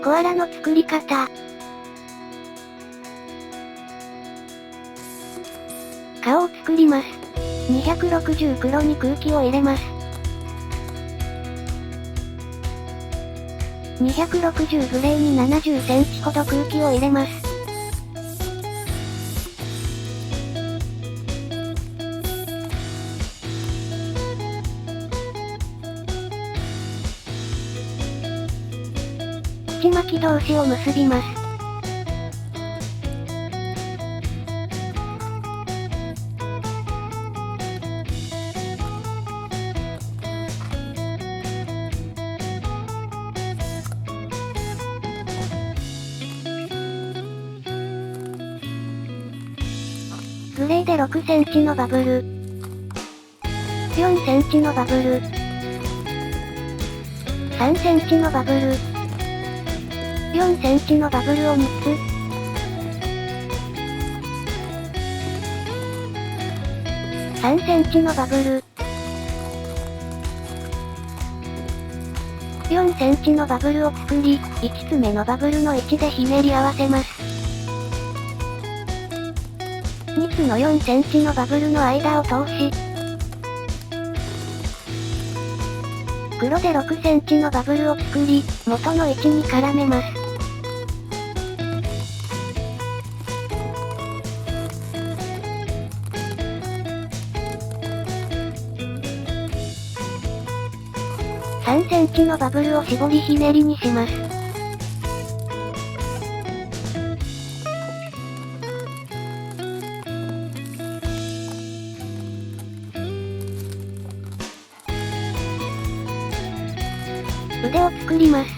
コアラの作り方。顔を作ります。260黒に空気を入れます。260グレーに70センチほど空気を入れます。内巻き同士を結びます。グレーで6センチのバブル。4センチのバブル。3センチのバブル。4センチのバブルを3つ。3センチのバブル。4センチのバブルを作り、5つ目のバブルの位置でひねり合わせます。2つの4センチのバブルの間を通し、黒で6センチのバブルを作り、元の位置に絡めます。3センチのバブルを絞りひねりにします。腕を作ります。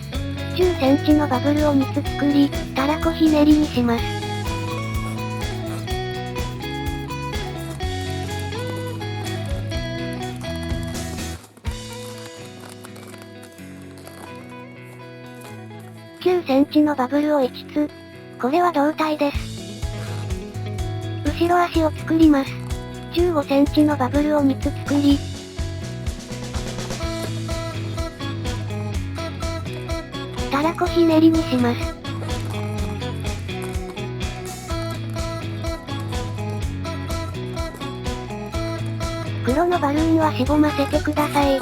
10センチのバブルを3つ作り、たらこひねりにします。9センチのバブルを5つ。これは胴体です。後ろ足を作ります。15センチのバブルを3つ作り、たらこひねりにします。黒のバルーンはしぼませてください。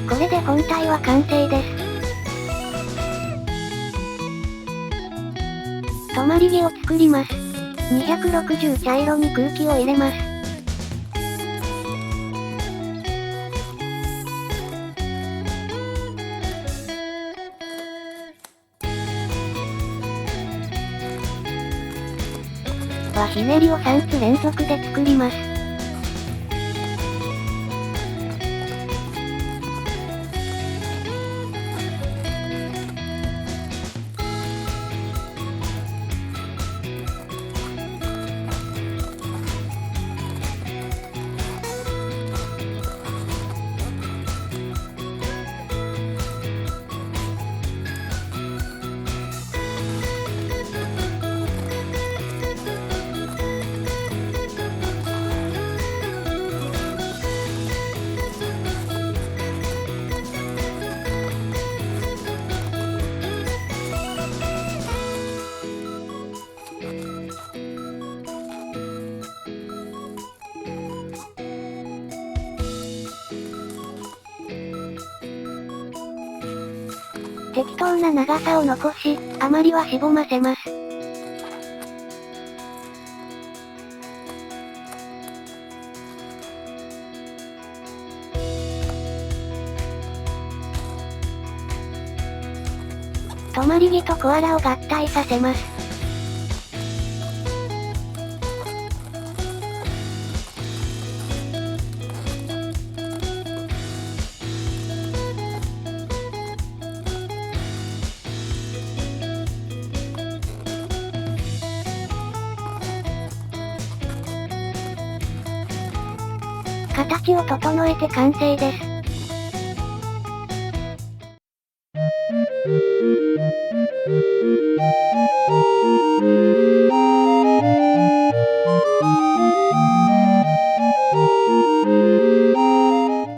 これで本体は完成です。止まり木を作ります。260茶色に空気を入れます。ひねりを3つ連続で作ります。適当な長さを残し、あまりはしぼませます。止まり木とコアラを合体させます。形を整えて完成です。